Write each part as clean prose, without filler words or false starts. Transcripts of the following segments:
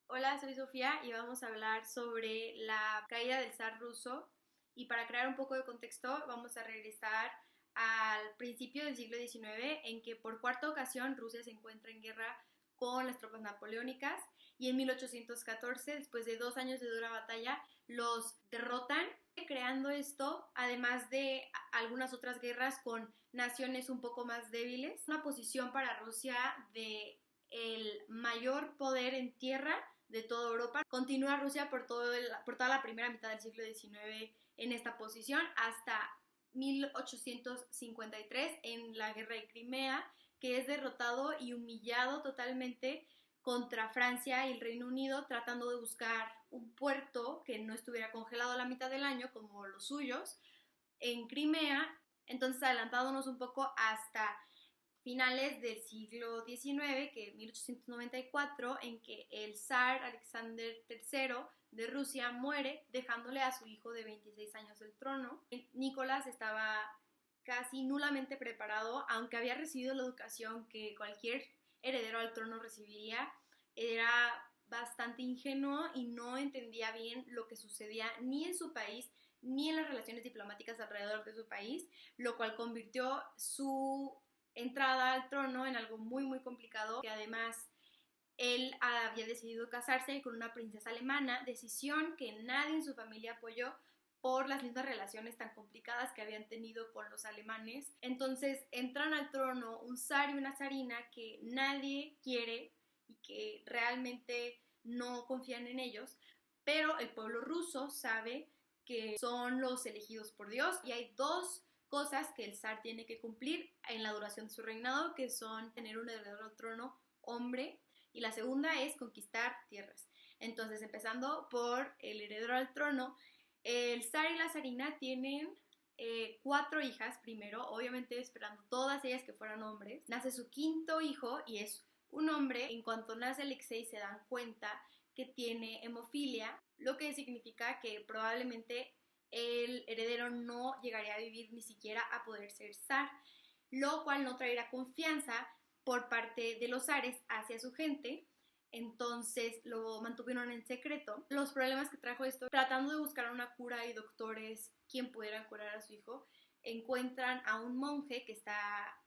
Hola, soy Sofía y vamos a hablar sobre la caída del zar ruso. Y para crear un poco de contexto, vamos a regresar al principio del siglo XIX, en que por cuarta ocasión Rusia se encuentra en guerra con las tropas napoleónicas, y en 1814, después de 2 años de dura batalla, los derrotan, creando esto, además de algunas otras guerras con naciones un poco más débiles, una posición para Rusia de el mayor poder en tierra de toda Europa. Continúa Rusia por toda la primera mitad del siglo XIX en esta posición hasta 1853 en la guerra de Crimea, que es derrotado y humillado totalmente contra Francia y el Reino Unido, tratando de buscar un puerto que no estuviera congelado a la mitad del año como los suyos en Crimea. Entonces, adelantándonos un poco hasta finales del siglo XIX, que 1894, en que el zar Alexander III de Rusia muere, dejándole a su hijo de 26 años el trono. Nicolás estaba casi nulamente preparado, aunque había recibido la educación que cualquier heredero al trono recibiría. Era bastante ingenuo y no entendía bien lo que sucedía ni en su país ni en las relaciones diplomáticas alrededor de su país, lo cual convirtió su entrada al trono en algo muy muy complicado, que además él había decidido casarse con una princesa alemana, decisión que nadie en su familia apoyó por las mismas relaciones tan complicadas que habían tenido con los alemanes. Entonces entran al trono un zar y una zarina que nadie quiere y que realmente no confían en ellos, pero el pueblo ruso sabe que son los elegidos por Dios, y hay dos cosas que el zar tiene que cumplir en la duración de su reinado, que son tener un heredero al trono hombre, y la segunda es conquistar tierras. Entonces, empezando por el heredero al trono, el zar y la zarina tienen 4 hijas primero, obviamente esperando todas ellas que fueran hombres. Nace su quinto hijo y es un hombre. En cuanto nace Alexei, se dan cuenta que tiene hemofilia, lo que significa que probablemente el heredero no llegaría a vivir ni siquiera a poder ser zar, lo cual no traerá confianza por parte de los zares hacia su gente. Entonces lo mantuvieron en secreto. Los problemas que trajo esto, tratando de buscar una cura y doctores quien pudieran curar a su hijo, encuentran a un monje que está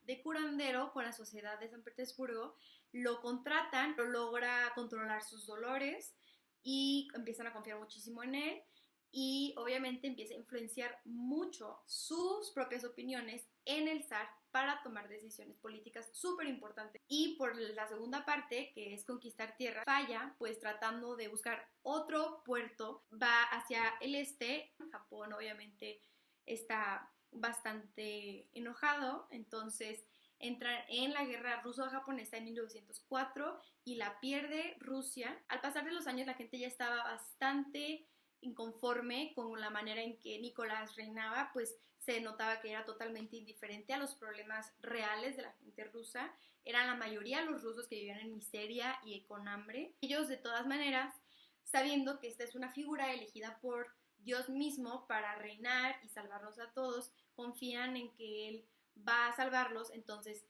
de curandero con la Sociedad de San Petersburgo, lo contratan, lo logra controlar sus dolores y empiezan a confiar muchísimo en él, y obviamente empieza a influenciar mucho sus propias opiniones en el zar para tomar decisiones políticas súper importantes. Y por la segunda parte, que es conquistar tierra, falla, pues tratando de buscar otro puerto, va hacia el este. Japón obviamente está bastante enojado, entonces entra en la guerra ruso-japonesa en 1904 y la pierde Rusia. Al pasar de los años, la gente ya estaba bastante inconforme con la manera en que Nicolás reinaba, pues se notaba que era totalmente indiferente a los problemas reales de la gente rusa. Eran la mayoría los rusos que vivían en miseria y con hambre. Ellos, de todas maneras, sabiendo que esta es una figura elegida por Dios mismo para reinar y salvarlos a todos, confían en que Él va a salvarlos. Entonces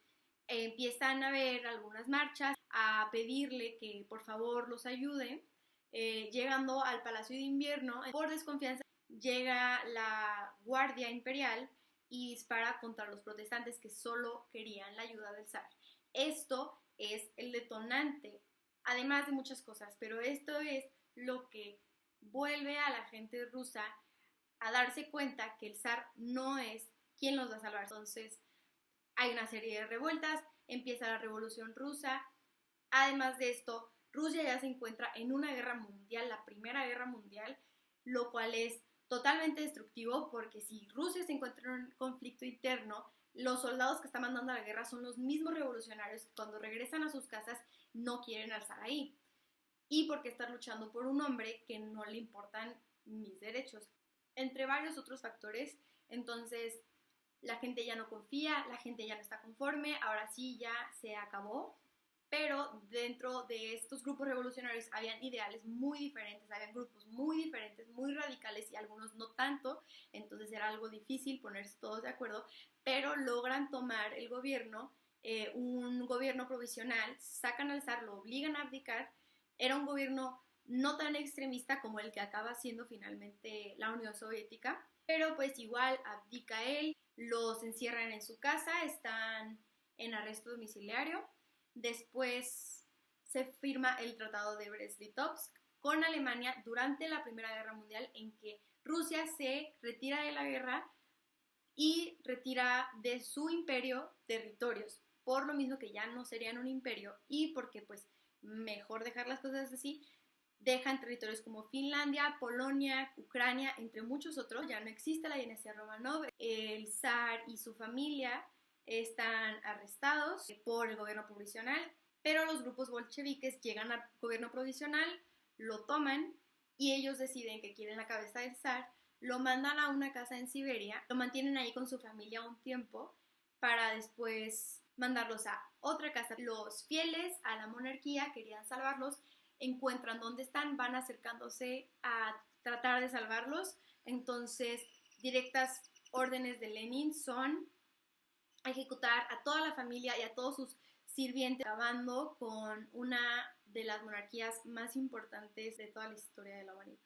empiezan a ver algunas marchas, a pedirle que por favor los ayude. Llegando al Palacio de Invierno, por desconfianza, llega la Guardia Imperial y dispara contra los protestantes que solo querían la ayuda del zar. Esto es el detonante, además de muchas cosas, pero esto es lo que vuelve a la gente rusa a darse cuenta que el zar no es quien los va a salvar. Entonces hay una serie de revueltas, empieza la Revolución Rusa. Además de esto, Rusia ya se encuentra en una guerra mundial, la Primera Guerra Mundial, lo cual es totalmente destructivo, porque si Rusia se encuentra en un conflicto interno, los soldados que están mandando a la guerra son los mismos revolucionarios que cuando regresan a sus casas no quieren alzar ahí. Y porque están luchando por un hombre que no le importan mis derechos, entre varios otros factores. Entonces la gente ya no confía, la gente ya no está conforme, ahora sí ya se acabó. Pero dentro de estos grupos revolucionarios habían ideales muy diferentes, habían grupos muy diferentes, muy radicales, y algunos no tanto. Entonces era algo difícil ponerse todos de acuerdo, pero logran tomar el gobierno, un gobierno provisional, sacan al zar, lo obligan a abdicar, Era un gobierno no tan extremista como el que acaba siendo finalmente la Unión Soviética, pero pues igual abdica él, los encierran en su casa, están en arresto domiciliario. Después se firma el Tratado de Brest-Litovsk con Alemania durante la Primera Guerra Mundial, en que Rusia se retira de la guerra y retira de su imperio territorios, por lo mismo que ya no serían un imperio y porque pues mejor dejar las cosas así, dejan territorios como Finlandia, Polonia, Ucrania, entre muchos otros. Ya no existe la dinastía Romanov, el zar y su familia están arrestados por el gobierno provisional, pero los grupos bolcheviques llegan al gobierno provisional, lo toman y ellos deciden que quieren la cabeza del zar, lo mandan a una casa en Siberia, lo mantienen ahí con su familia un tiempo para después mandarlos a otra casa. Los fieles a la monarquía querían salvarlos, encuentran dónde están, van acercándose a tratar de salvarlos. Entonces, directas órdenes de Lenin son ejecutar a toda la familia y a todos sus sirvientes, acabando con una de las monarquías más importantes de toda la historia de la humanidad.